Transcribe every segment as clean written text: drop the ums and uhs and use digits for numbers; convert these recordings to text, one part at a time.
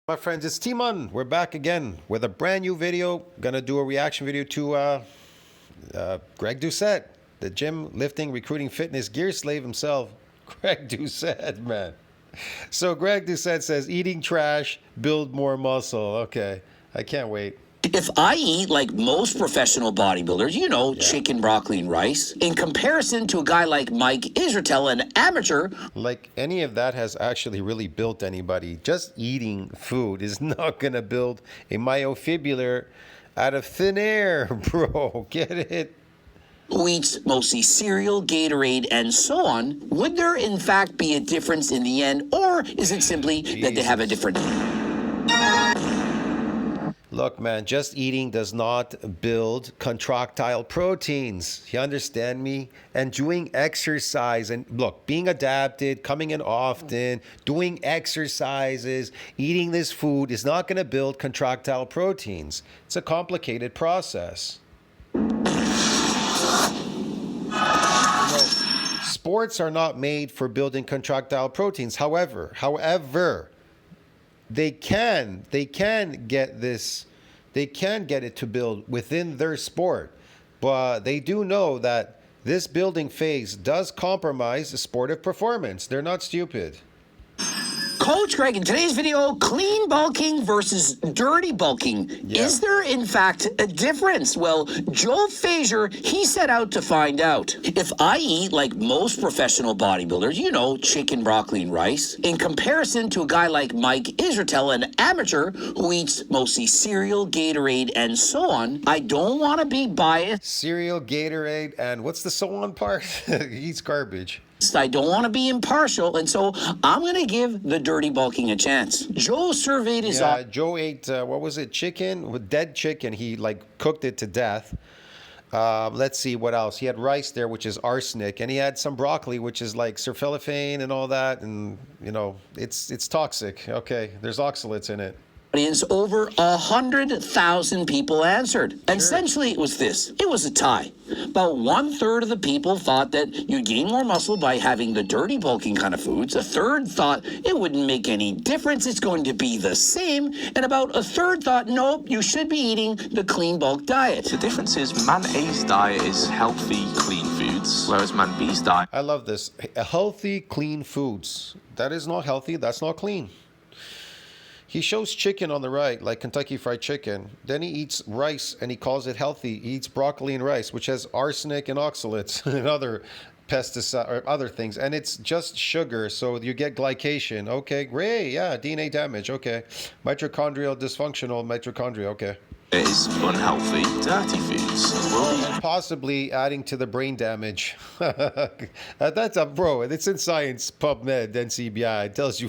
My friends, it's Timon. We're back again with a brand new video. Gonna do a reaction video to Greg Doucette, the gym, lifting, recruiting, fitness gear slave himself. Greg Doucette, man. So Greg Doucette says, eating trash, build more muscle. Okay, I can't wait. If I eat like most professional bodybuilders, chicken, broccoli, and rice, in comparison to a guy like Mike Israetel, an amateur, like any of that has actually really built anybody. Just eating food is not going to build a myofibrillar out of thin air, bro. Get it? who eats mostly cereal, Gatorade, and so on, would there in fact be a difference in the end, or is it simply that they have a different... Look, man, just eating does not build contractile proteins. You understand me? And doing exercise, and look, being adapted, coming in often, doing exercises, eating this food is not going to build contractile proteins. It's a complicated process. Sports are not made for building contractile proteins. However, they can get this, they can get it to build within their sport, but they do know that this building phase does compromise the sportive performance. They're not stupid. Coach Greg, in today's video, clean bulking versus dirty bulking. Yeah. Is there, in fact, a difference? Well, Joe Frazier, he set out to find out. If I eat like most professional bodybuilders, chicken, broccoli, and rice, in comparison to a guy like Mike Israetel, an amateur who eats mostly cereal, Gatorade, and so on, I don't want to be biased. Cereal, Gatorade, and what's the so on part? He eats garbage. I don't want to be impartial, and so I'm going to give the dirty bulking a chance. Joe surveyed his... Yeah, Joe ate, what was it, chicken? With dead chicken, he cooked it to death. Let's see what else. He had rice there, which is arsenic, and he had some broccoli, which is like sulforaphane and all that, and, it's toxic. Okay, there's oxalates in it. Audience, over 100,000 people answered. Sure. Essentially, it was this. It was a tie. About 1/3 of the people thought that you'd gain more muscle by having the dirty bulking kind of foods. A third thought it wouldn't make any difference. It's going to be the same. And about a third thought, nope, you should be eating the clean bulk diet. The difference is man A's diet is healthy, clean foods, whereas man B's diet... I love this. Healthy, clean foods. That is not healthy. That's not clean. He shows chicken on the right, like Kentucky Fried Chicken. Then he eats rice, and he calls it healthy. He eats broccoli and rice, which has arsenic and oxalates and other pesticides or other things. And it's just sugar, so you get glycation. Okay, great. Yeah, DNA damage. Okay. Mitochondrial dysfunctional mitochondria. Okay. It is unhealthy, dirty foods. And possibly adding to the brain damage. That's a bro. It's in Science, PubMed, NCBI. It tells you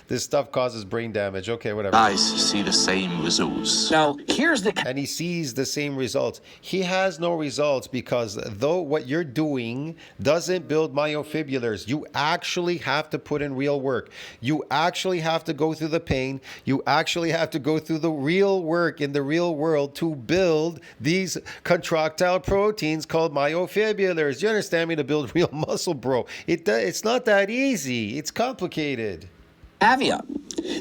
this stuff causes brain damage. Okay, whatever. Guys see the same results. Now, here's the... And he sees the same results. He has no results because though what you're doing doesn't build myofibrillars, you actually have to put in real work. You actually have to go through the pain. You actually have to go through the real work in the real world to build these contractile proteins called myofibrillars. You understand me? To build real muscle, bro. It's not that easy. It's complicated. Caveat.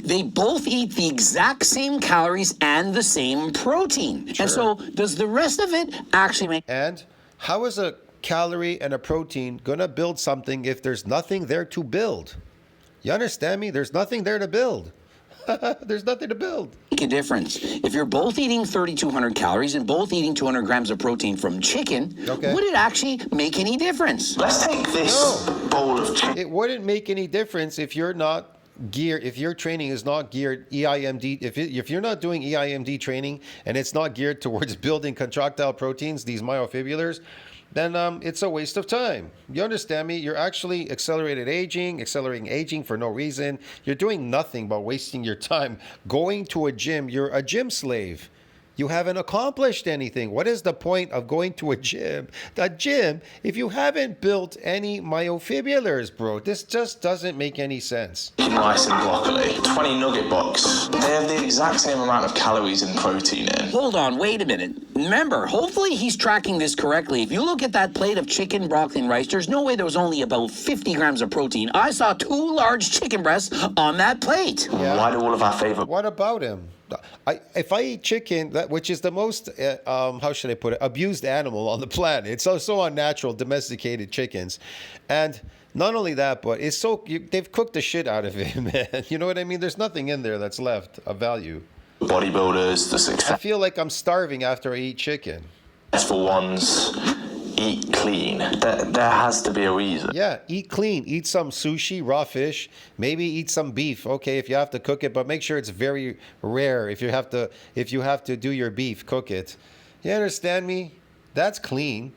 They both eat the exact same calories and the same protein. Sure. And so does the rest of it actually make... And how is a calorie and a protein going to build something if there's nothing there to build? You understand me? There's nothing there to build. There's nothing to build. Make a difference. If you're both eating 3,200 calories and both eating 200 grams of protein from chicken, would it actually make any difference? Let's take this bowl of chicken. It wouldn't make any difference if you're not geared, if your training is not geared EIMD, if you're not doing EIMD training and it's not geared towards building contractile proteins, these myofibrillars, then it's a waste of time. You understand me? You're actually accelerating aging for no reason. You're doing nothing but wasting your time. Going to a gym, you're a gym slave. You haven't accomplished anything. What is the point of going to a gym? If you haven't built any myofibrillars, bro. This just doesn't make any sense. Rice and broccoli, 20 nugget box. They have have the exact same amount of calories and protein in. Hold on, wait a minute. Remember, hopefully he's tracking this correctly. If you look at that plate of chicken, broccoli, and rice, there's no way there was only about 50 grams of protein. I saw 2 large chicken breasts on that plate. Yeah. Why do all of our favorite What about him? If I eat chicken, which is the most, how should I put it, abused animal on the planet. It's so unnatural, domesticated chickens. And not only that, but it's they've cooked the shit out of it, man. You know what I mean? There's nothing in there that's left of value. bodybuilders, the I feel like I'm starving after I eat chicken. successful ones, eat clean? There has to be a reason. Yeah, eat clean. Eat some sushi, raw fish. Maybe eat some beef. Okay, if you have to cook it, but make sure it's very rare. If you have to do your beef, cook it. You understand me? That's clean.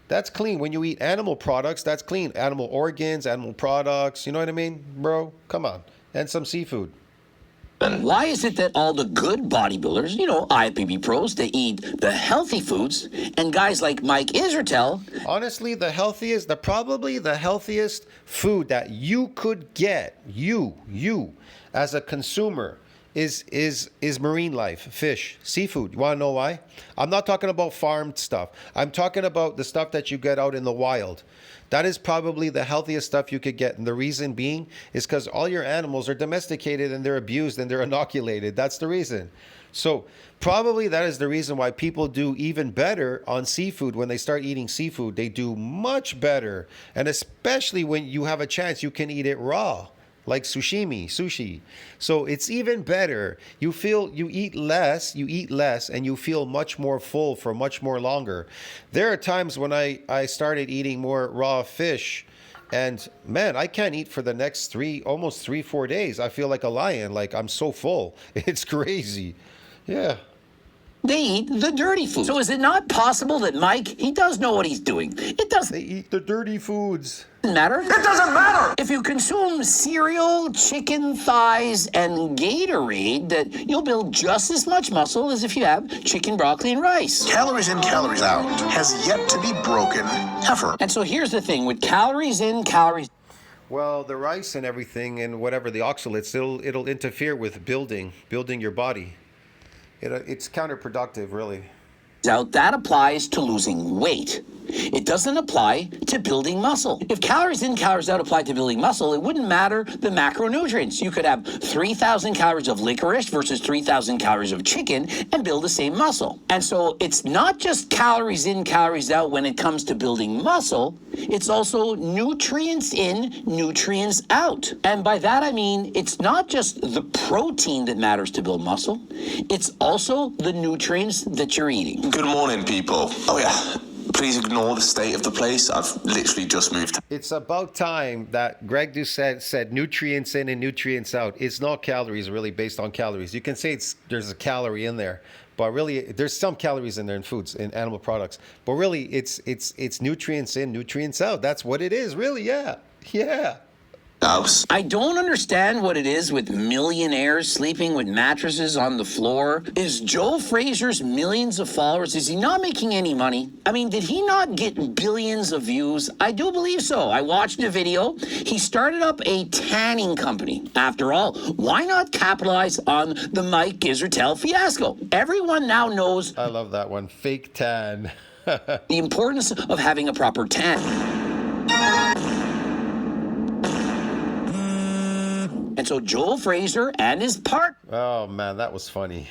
That's clean. When you eat animal products, that's clean. Animal organs, animal products. You know what I mean, bro? Come on. And some seafood. Why is it that all the good bodybuilders, IFBB pros, they eat the healthy foods, and guys like Mike Israetel, Honestly, probably the healthiest food that you could get, you as a consumer, is marine life, fish, seafood. You want to know why? I'm not talking about farmed stuff. I'm talking about the stuff that you get out in the wild. That is probably the healthiest stuff you could get. And the reason being is because all your animals are domesticated and they're abused and they're inoculated. That's the reason. So probably that is the reason why people do even better on seafood. When they start eating seafood, they do much better. And especially when you have a chance, you can eat it raw, like sushi. So it's even better. You eat less, and you feel much more full for much more longer. There are times when I started eating more raw fish, and man, I can't eat for the next 4 days. I feel like a lion, like I'm so full. It's crazy. Yeah. they eat the dirty food. So is it not possible that Mike, he does know what he's doing? It doesn't They eat the dirty foods. matter. It doesn't matter! If you consume cereal, chicken thighs, and Gatorade, that you'll build just as much muscle as if you have chicken, broccoli, and rice. Calories in, calories out has yet to be broken ever. And so here's the thing, with calories in, calories Well, the rice and everything and whatever the oxalates, it'll interfere with building your body. It's counterproductive, really. out, that applies to losing weight. It doesn't apply to building muscle. If calories in, calories out apply to building muscle, it wouldn't matter the macronutrients. You could have 3,000 calories of licorice versus 3,000 calories of chicken and build the same muscle. And so it's not just calories in, calories out when it comes to building muscle. It's also nutrients in, nutrients out. And by that I mean it's not just the protein that matters to build muscle. It's also the nutrients that you're eating. Good morning, people. Oh yeah, please ignore the state of the place. I've literally just moved. It's about time that Greg Doucette said nutrients in and nutrients out. It's not calories, really based on calories. You can say there's a calorie in there, but really there's some calories in there in foods, in animal products. But really it's nutrients in, nutrients out. That's what it is, really. Yeah. House. I don't understand what it is with millionaires sleeping with mattresses on the floor. Is Joe Frazier's millions of followers, is he not making any money? I mean, did he not get billions of views? I do believe so. I watched a video. He started up a tanning company. After all, why not capitalize on the Mike Israetel fiasco? Everyone now knows I love that one. Fake tan. the importance of having a proper tan. And so Joel Frazier and his partner, Oh man, that was funny.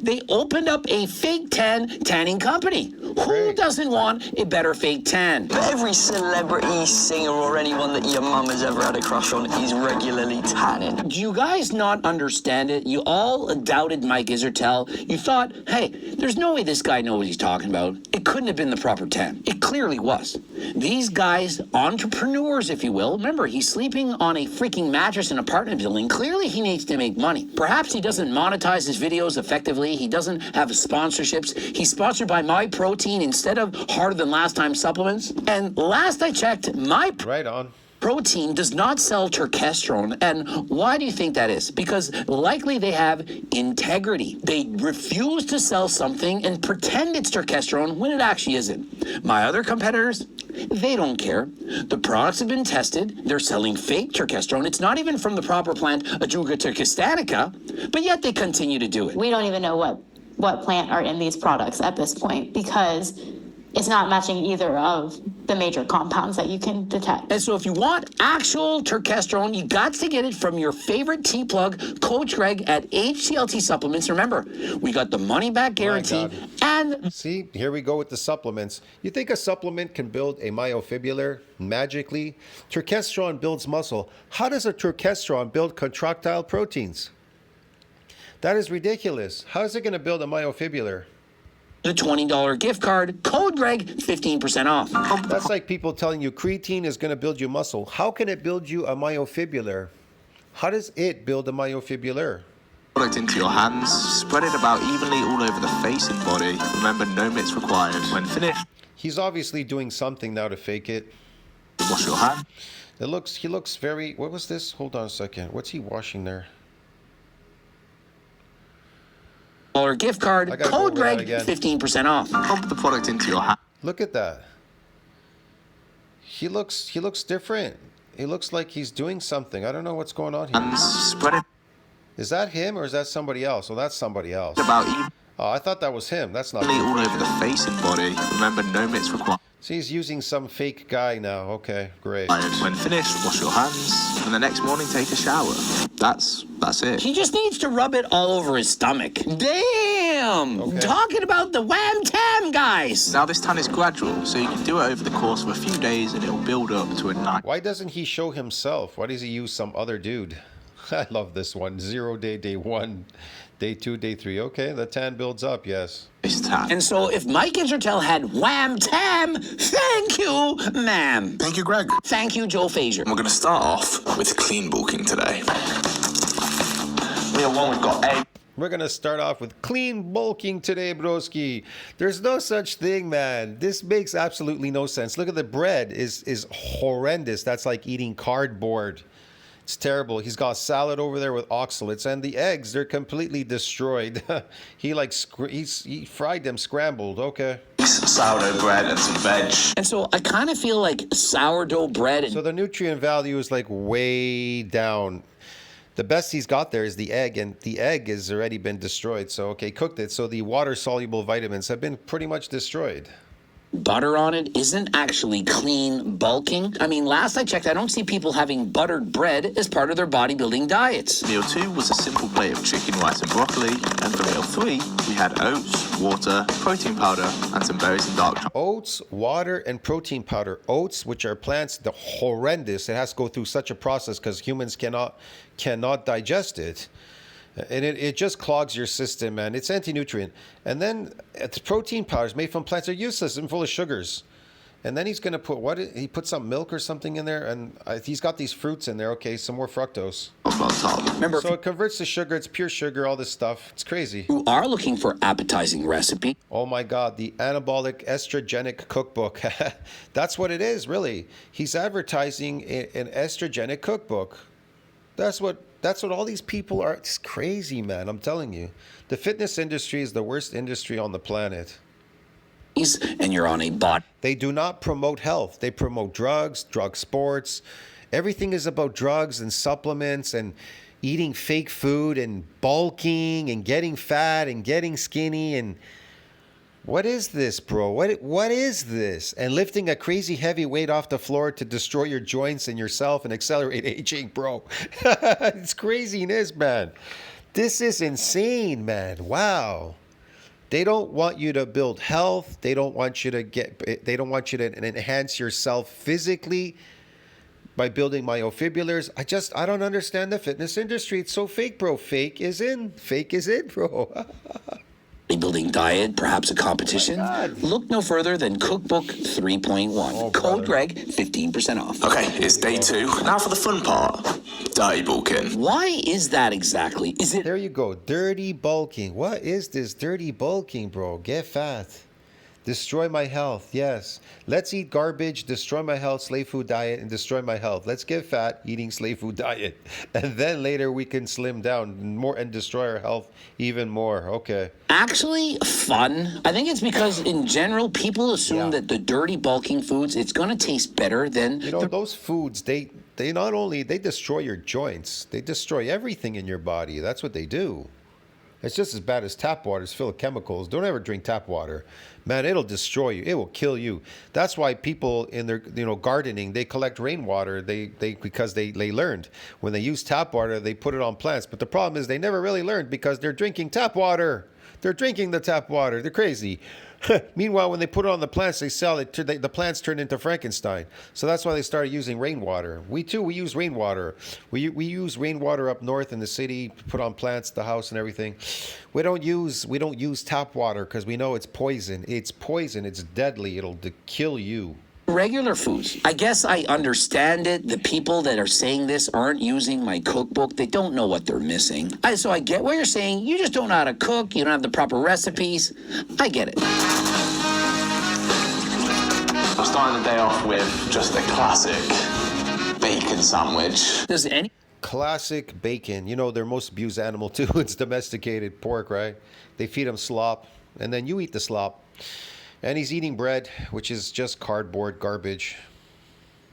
they opened up a fake tanning company. Who Great. doesn't want a better fake tan? Every celebrity, singer, or anyone that your mum has ever had a crush on is regularly tanning. Do you guys not understand it? You all doubted Mike Israetel. You thought, hey, there's no way this guy knows what he's talking about. It couldn't have been the proper tan. It clearly was. These guys, entrepreneurs, if you will, remember, he's sleeping on a freaking mattress in an apartment building. Clearly, he needs to make money. Perhaps he doesn't monetize his videos effectively. He doesn't have sponsorships. He's sponsored by My Protein instead of Harder Than Last Time supplements. And last I checked, My Right on. Protein does not sell terkestrone. And why do you think that is? Because likely they have integrity. They refuse to sell something and pretend it's terkestrone when it actually isn't. My other competitors, They don't care. The products have been tested. They're selling fake turkesterone. It's not even from the proper plant, Ajuga turkestanica, but yet they continue to do it. We don't even know what plant are in these products at this point because it's not matching either of the major compounds that you can detect. And so if you want actual turkesterone, you got to get it from your favorite tea plug, Coach Greg at HTLT Supplements. Remember, we got the money back guarantee and... See, here we go with the supplements. You think a supplement can build a myofibrillar magically? Turkesterone builds muscle. How does a turkesterone build contractile proteins? That is ridiculous. How is it going to build a myofibrillar? The $20 gift card, Code Greg, 15% off. That's like people telling you creatine is going to build you muscle. How can it build you a myofibrillar? How does it build a myofibrillar? Product into your hands, spread it about evenly all over the face and body. Remember, no mitts required. When finished, He's obviously doing something now to fake it. wash your hand. He looks very, what was this? Hold on a second. What's he washing there? Gift card, I gotta Code go over Greg, that again. 15% off. Pump the product into your hand. Look at that. He looks different. He looks like he's doing something. I don't know what's going on here. And spread it Is that him or is that somebody else? Oh, that's somebody else. about evenly Oh, I thought that was him. That's not him. all over the face and body. Remember, no mitts required. So he's using some fake guy now. Okay, great. When finished, wash your hands, and the next morning take a shower. That's it. He just needs to rub it all over his stomach. Damn! Okay. Talking about the Wham Tam guys. Now this tan is gradual, so you can do it over the course of a few days and it'll build up to a nice Why doesn't he show himself? Why does he use some other dude? I love this one. 0 day, day 1, day 2, day 3. Okay, the tan builds up, yes. tan. And so if Mike Intertel had Wham Tam, thank you, ma'am. Thank you, Greg. Thank you, Joe Fazier. We're going to start off with clean bulking today. Wheel one, we've got egg. We're going to start off with clean bulking today, broski. There's no such thing, man. This makes absolutely no sense. Look at the bread is horrendous. That's like eating cardboard. It's terrible. He's got salad over there with oxalates, and the eggs, they're completely destroyed. he fried them scrambled. Okay. Sourdough bread and some veg. And so I kind of feel like sourdough bread and So the nutrient value is like way down. The best he's got there is the egg, and the egg has already been destroyed. So, okay, cooked it. So the water-soluble vitamins have been pretty much destroyed. butter on it isn't actually clean bulking. I mean, last I checked, I don't see people having buttered bread as part of their bodybuilding diets. Meal 2 was a simple plate of chicken, rice and broccoli, and for meal 3 we had oats, water, protein powder and some berries and dark chocolate. Oats, water, and protein powder. Oats, which are plants, they're horrendous. It has to go through such a process because humans cannot digest it. And it just clogs your system, man. It's anti-nutrient. And then the protein powders made from plants are useless and full of sugars. And then he's going to put, he put some milk or something in there, and he's got these fruits in there. Okay, some more fructose. On top. Remember, So it converts to sugar. It's pure sugar, all this stuff. It's crazy. if you are looking for appetizing recipe, Oh my God, the anabolic estrogenic cookbook. That's what it is, really. He's advertising an estrogenic cookbook. That's what all these people are. It's crazy, man. I'm telling you. The fitness industry is the worst industry on the planet. and you're on a bot. They do not promote health. They promote drugs, drug sports. Everything is about drugs and supplements and eating fake food and bulking and getting fat and getting skinny and what is this, bro? What is this? And lifting a crazy heavy weight off the floor to destroy your joints and yourself and accelerate aging, bro. It's craziness, man. This is insane, man. Wow. They don't want you to build health. They don't want you to enhance yourself physically by building myofibrillars. I don't understand the fitness industry. It's so fake, bro. Fake is in, bro. Bodybuilding diet, perhaps a competition? Look no further than Cookbook 3.1. Code Greg, 15% off. Okay, it's day 2. Now for the fun part. Dirty bulking. Why is that exactly? Is it There you go. Dirty bulking. What is this dirty bulking, bro? Get fat. Destroy my health. Yes. Let's eat garbage, destroy my health, slave food diet, and destroy my health. Let's get fat, eating slave food diet. And then later we can slim down more and destroy our health even more. Okay. Actually fun? I think it's because in general people assume that the dirty bulking foods, it's going to taste better than You know, those foods, they not only they destroy your joints, they destroy everything in your body. That's what they do. It's just as bad as tap water. It's full of chemicals. Don't ever drink tap water. Man, it'll destroy you. It will kill you. That's why people in their, gardening, they collect rainwater. Because they learned when they use tap water, they put it on plants. But the problem is they never really learned because they're drinking tap water. They're drinking the tap water. They're crazy. Meanwhile, when they put it on the plants, they sell it. The plants turn into Frankenstein. So that's why they started using rainwater. We use rainwater. We use rainwater up north in the city, put on plants, the house, and everything. We don't use tap water because we know it's poison. It's poison. It's deadly. It'll kill you. regular foods. I guess I understand it. The people that are saying this aren't using my cookbook. They don't know what they're missing. So I get what you're saying. You just don't know how to cook. You don't have the proper recipes. I get it. I'm starting the day off with just a classic bacon sandwich. Does any Classic bacon. You know, their most abused animal too. It's domesticated pork, right? They feed them slop, and then you eat the slop. And he's eating bread, which is just cardboard garbage.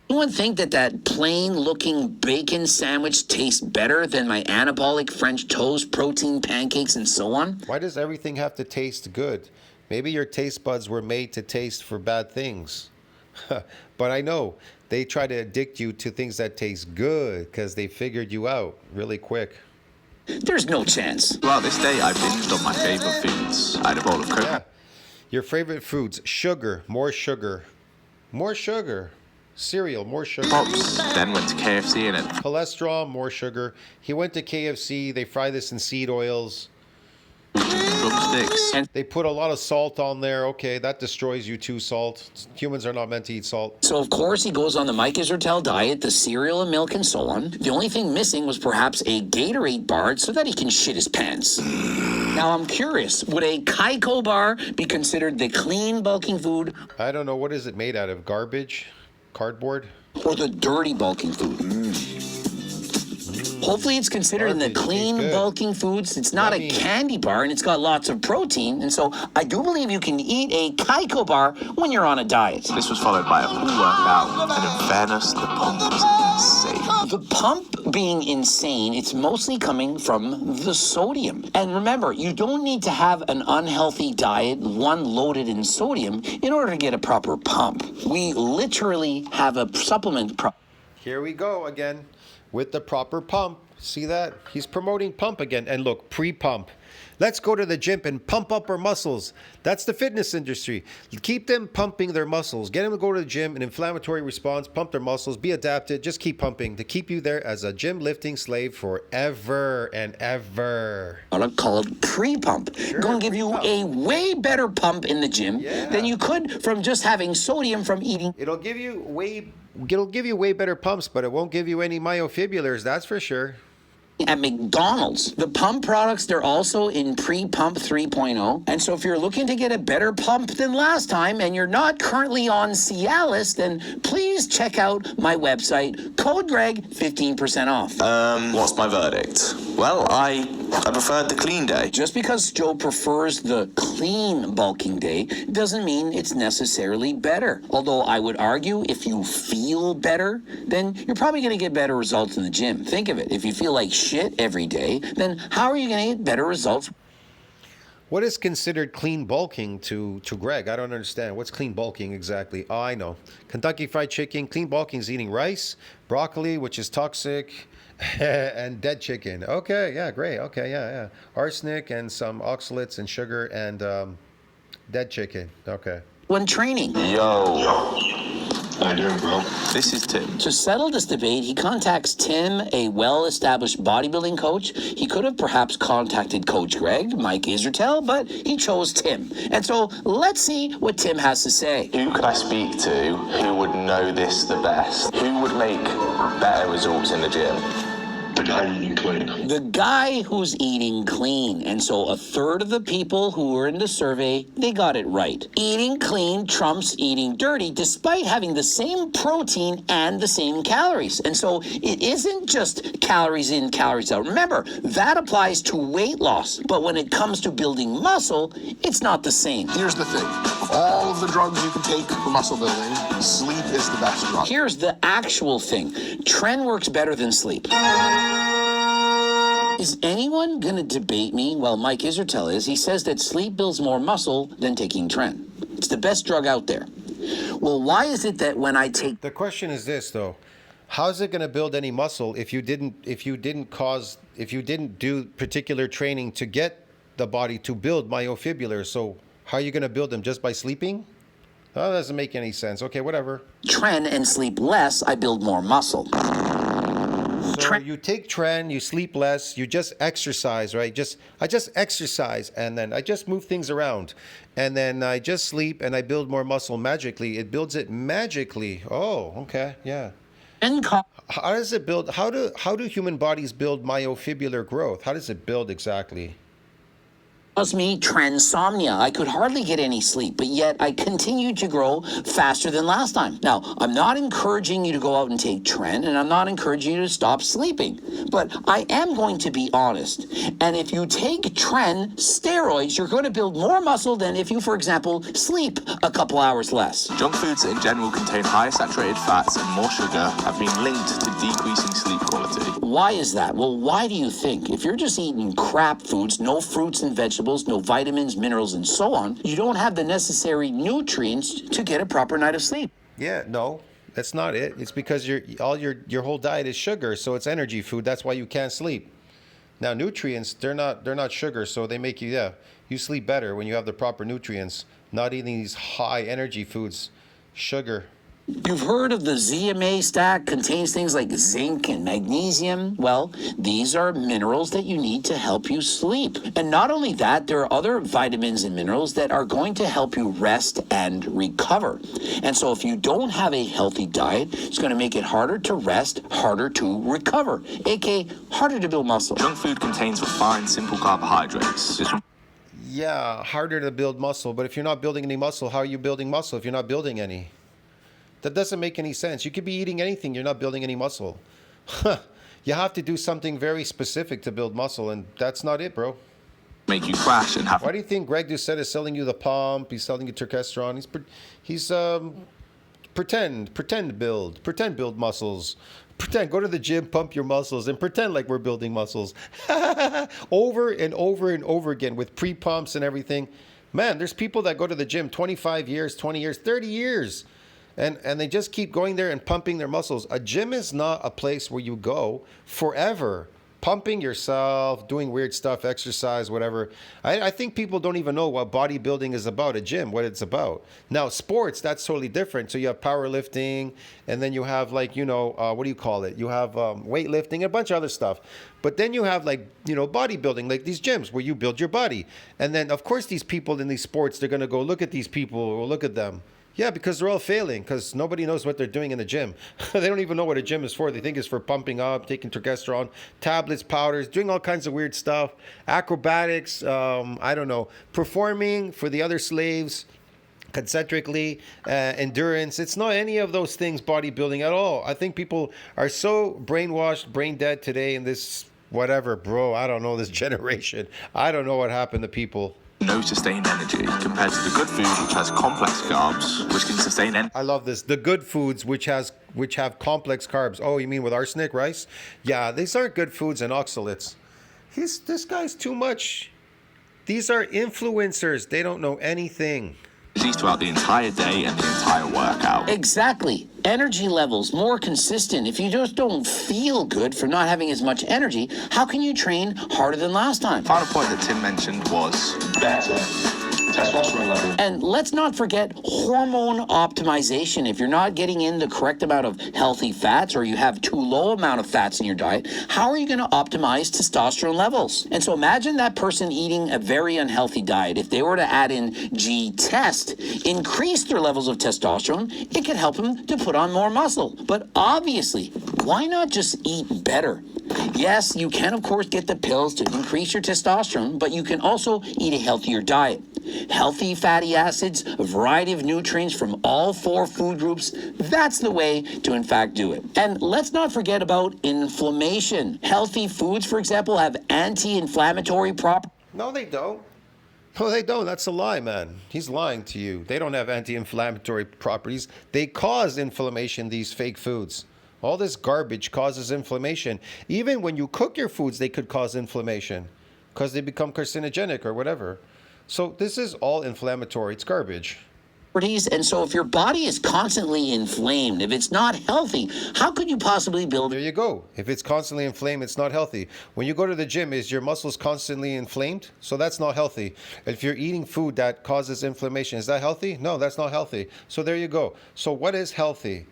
anyone think that plain-looking bacon sandwich tastes better than my anabolic French toast, protein pancakes, and so on? Why does everything have to taste good? Maybe your taste buds were made to taste for bad things. But I know they try to addict you to things that taste good because they figured you out really quick. There's no chance. Throughout this day, I binged on my favourite foods. I had a bowl of coconut. Yeah. Your favorite foods: sugar, more sugar, more sugar, cereal, more sugar, Pops, then went to KFC and it cholesterol, more sugar. He went to KFC. They fry this in seed oils. drumsticks. They put a lot of salt on there. Okay, that destroys you too, salt. Humans are not meant to eat salt. So, of course, he goes on the Mike Israel diet, the cereal and milk and so on. The only thing missing was perhaps a Gatorade bar so that he can shit his pants. Now, I'm curious, would a Kaiko bar be considered the clean bulking food I don't know, what is it made out of? Garbage? Cardboard? or the dirty bulking food? Hopefully it's considered in the Garbage, clean tastes good. bulking foods. It's not a Yummy. candy bar and it's got lots of protein. And so I do believe you can eat a Kaiko bar when you're on a diet. This was followed by a full workout, and in fairness, the pump was insane. The pump being insane, it's mostly coming from the sodium. And remember, you don't need to have an unhealthy diet, one loaded in sodium, in order to get a proper pump. We literally have a supplement Here we go again with the proper pump. See that? He's promoting pump again. And look, pre-pump. Let's go to the gym and pump up our muscles. That's the fitness industry. Keep them pumping their muscles. Get them to go to the gym, an inflammatory response, pump their muscles, be adapted, just keep pumping to keep you there as a gym lifting slave forever and ever. product called pre-pump. Going to give you a way better pump in the gym than you could from just having sodium from eating. It'll give you way better pumps, but it won't give you any myofibrillars, that's for sure. At McDonald's. The pump products, they're also in pre-pump 3.0. And so if you're looking to get a better pump than last time and you're not currently on Cialis, then please check out my website, code Greg, 15% off. What's my verdict? Well, I preferred the clean day. Just because Joe prefers the clean bulking day doesn't mean it's necessarily better. Although I would argue if you feel better, then you're probably going to get better results in the gym. Think of it. If you feel like shit every day, then how are you going to get better results? What is considered clean bulking to Greg? I don't understand. What's clean bulking exactly? Oh, I know. Kentucky Fried Chicken. Clean bulking is eating rice, broccoli, which is toxic, and dead chicken. Okay, yeah, great. Okay, yeah. Arsenic and some oxalates and sugar and dead chicken. Okay. When training. Yo. How you doing, bro? This is Tim. To settle this debate, he contacts Tim, a well-established bodybuilding coach. He could have perhaps contacted Coach Greg, Mike Israel, but he chose Tim. And so let's see what Tim has to say. Who could I speak to who would know this the best? Who would make better results in the gym? The guy eating clean. The guy who's eating clean. And so a third of the people who were in the survey, they got it right. Eating clean trumps eating dirty, despite having the same protein and the same calories. And so it isn't just calories in, calories out. Remember, that applies to weight loss. But when it comes to building muscle, it's not the same. Here's the thing. Of all of the drugs you can take for muscle building, sleep is the best drug. Here's the actual thing. Tren works better than sleep. Is anyone going to debate me? Well, Mike Isertel is. He says that sleep builds more muscle than taking Tren. It's the best drug out there. Well, why is it that when I take... The question is this, though. How is it going to build any muscle if you didn't do particular training to get the body to build myofibrillars? So how are you going to build them? Just by sleeping? Oh, that doesn't make any sense. Okay, whatever. Tren and sleep less, I build more muscle. So you take Tren, you sleep less, you just exercise, right? I just exercise, and then I just move things around, and then I just sleep, and I build more muscle magically. It builds it magically. Oh, okay, yeah. How does it build? How do human bodies build myofibrillar growth? How does it build exactly? Caused me transomnia. I could hardly get any sleep, but yet I continued to grow faster than last time. Now, I'm not encouraging you to go out and take Tren, and I'm not encouraging you to stop sleeping, but I am going to be honest. And if you take Tren steroids, you're going to build more muscle than if you, for example, sleep a couple hours less. Junk foods in general contain higher saturated fats and more sugar, have been linked to decreasing sleep quality. Why is that? Well, why do you think? If you're just eating crap foods, no fruits and vegetables, no vitamins, minerals, and so on, you don't have the necessary nutrients to get a proper night of sleep. Yeah, no, that's not it. It's because your whole diet is sugar, so it's energy food. That's why you can't sleep. Now, nutrients, they're not sugar, so they make you you sleep better when you have the proper nutrients. Not eating these high energy foods, sugar. You've heard of the ZMA stack, contains things like zinc and magnesium. Well, these are minerals that you need to help you sleep. And not only that, there are other vitamins and minerals that are going to help you rest and recover. And so if you don't have a healthy diet, it's going to make it harder to rest, harder to recover, aka harder to build muscle. Junk food contains refined, simple carbohydrates. Yeah, harder to build muscle, but if you're not building any muscle, how are you building muscle if you're not building any? That doesn't make any sense. You could be eating anything, you're not building any muscle. You have to do something very specific to build muscle, and that's not it, bro. Make you crash and have... Why do you think Greg Doucette is selling you the pump? He's selling you testosterone. He's pretend build muscles. Pretend, go to the gym, pump your muscles, and pretend like we're building muscles. Over and over and over again with pre-pumps and everything. Man, there's people that go to the gym 25 years, 20 years, 30 years. And they just keep going there and pumping their muscles. A gym is not a place where you go forever. Pumping yourself, doing weird stuff, exercise, whatever. I think people don't even know what bodybuilding is about, a gym, what it's about. Now, sports, that's totally different. So you have powerlifting, and then you have what do you call it? You have weightlifting, a bunch of other stuff. But then you have bodybuilding, like these gyms where you build your body. And then, of course, these people in these sports, they're going to go look at these people or look at them. Yeah, because they're all failing, because nobody knows what they're doing in the gym. They don't even know what a gym is for. They think it's for pumping up, taking testosterone, tablets, powders, doing all kinds of weird stuff, acrobatics, performing for the other slaves, concentrically, endurance. It's not any of those things bodybuilding at all. I think people are so brainwashed, brain dead today in this whatever, bro. I don't know, this generation. I don't know what happened to people. No sustained energy compared to the good food, which has complex carbs, which can sustain energy. I love this. The good foods, which have complex carbs. Oh, you mean with arsenic, rice? Yeah, these aren't good foods and oxalates. This guy's too much. These are influencers. They don't know anything. Throughout the entire day and the entire workout. Exactly. Energy levels more consistent. If you just don't feel good for not having as much energy, how can you train harder than last time? Final point that Tim mentioned was better testosterone level. And let's not forget hormone optimization. If you're not getting in the correct amount of healthy fats, or you have too low amount of fats in your diet, how are you going to optimize testosterone levels? And so imagine that person eating a very unhealthy diet. If they were to add in G-Test, increase their levels of testosterone, it could help them to put on more muscle. But obviously, why not just eat better? Yes, you can, of course, get the pills to increase your testosterone, but you can also eat a healthier diet. Healthy fatty acids, a variety of nutrients from all 4 food groups, that's the way to, in fact, do it. And let's not forget about inflammation. Healthy foods, for example, have anti-inflammatory properties. No, they don't. No, they don't. That's a lie, man. He's lying to you. They don't have anti-inflammatory properties. They cause inflammation, these fake foods. All this garbage causes inflammation. Even when you cook your foods, they could cause inflammation because they become carcinogenic or whatever. So this is all inflammatory. It's garbage. And so if your body is constantly inflamed, if it's not healthy, how could you possibly build There you go. If it's constantly inflamed, it's not healthy. When you go to the gym, is your muscles constantly inflamed? So that's not healthy. If you're eating food that causes inflammation, is that healthy? No, that's not healthy. So there you go. So what is healthy?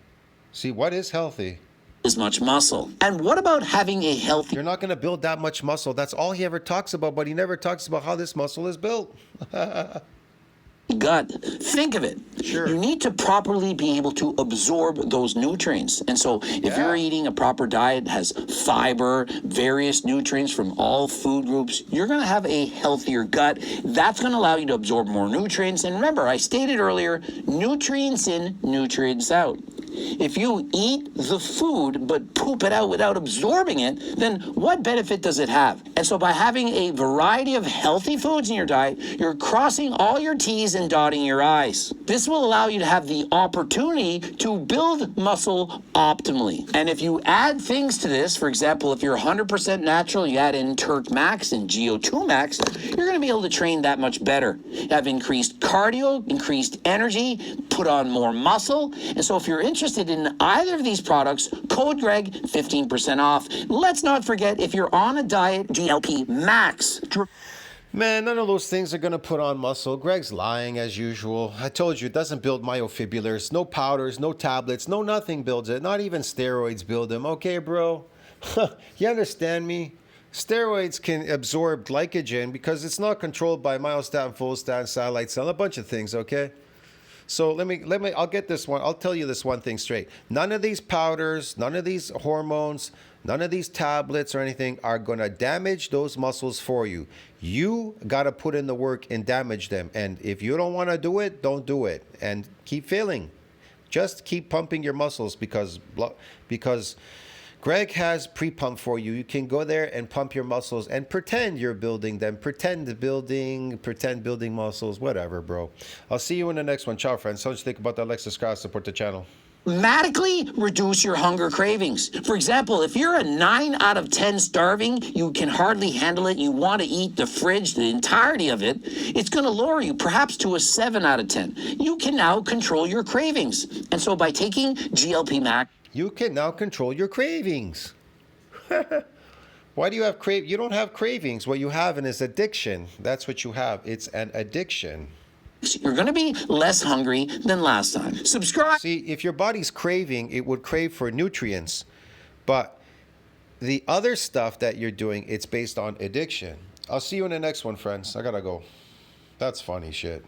See, what is healthy? as much muscle? And what about having a healthy You're not going to build that much muscle. That's all he ever talks about, but he never talks about how this muscle is built. gut? Think of it. Sure. You need to properly be able to absorb those nutrients. And so if you're eating a proper diet, has fiber, various nutrients from all food groups, you're going to have a healthier gut. That's going to allow you to absorb more nutrients. And remember, I stated earlier, nutrients in, nutrients out. If you eat the food but poop it out without absorbing it, then what benefit does it have? And so by having a variety of healthy foods in your diet, you're crossing all your T's and dotting your I's. This will allow you to have the opportunity to build muscle optimally. And if you add things to this, for example, if you're 100% natural, you add in Turk Max and GO2 Max, you're going to be able to train that much better. You have increased cardio, increased energy, put on more muscle. And so if you're interested in either of these products, code Greg, 15% off. Let's not forget, if you're on a diet, GLP Max. Man, none of those things are going to put on muscle. Greg's lying as usual. I told you, it doesn't build myofibrillars. No powders, no tablets, no nothing builds it. Not even steroids build them. Okay, bro? You understand me? Steroids can absorb glycogen because it's not controlled by myostatin, follistatin, satellite cell, a bunch of things, okay? So I'll get this one. I'll tell you this one thing straight. None of these powders, none of these hormones, none of these tablets or anything are going to damage those muscles for you. You got to put in the work and damage them. And if you don't want to do it, don't do it. And keep failing. Just keep pumping your muscles because Greg has pre-pump for you. You can go there and pump your muscles and pretend you're building them. Pretend building muscles, whatever, bro. I'll see you in the next one. Ciao, friends. So much think about that. Like, subscribe, support the channel. Dramatically reduce your hunger cravings. For example, if you're a 9 out of 10 starving, you can hardly handle it, you want to eat the fridge, the entirety of it, it's going to lower you perhaps to a 7 out of 10. You can now control your cravings. And so by taking GLP Max, you can now control your cravings. Why do you have You don't have cravings. What you have is addiction. That's what you have. It's an addiction. You're going to be less hungry than last time. Subscribe. See, if your body's craving, it would crave for nutrients. But the other stuff that you're doing, it's based on addiction. I'll see you in the next one, friends. I gotta go. That's funny shit.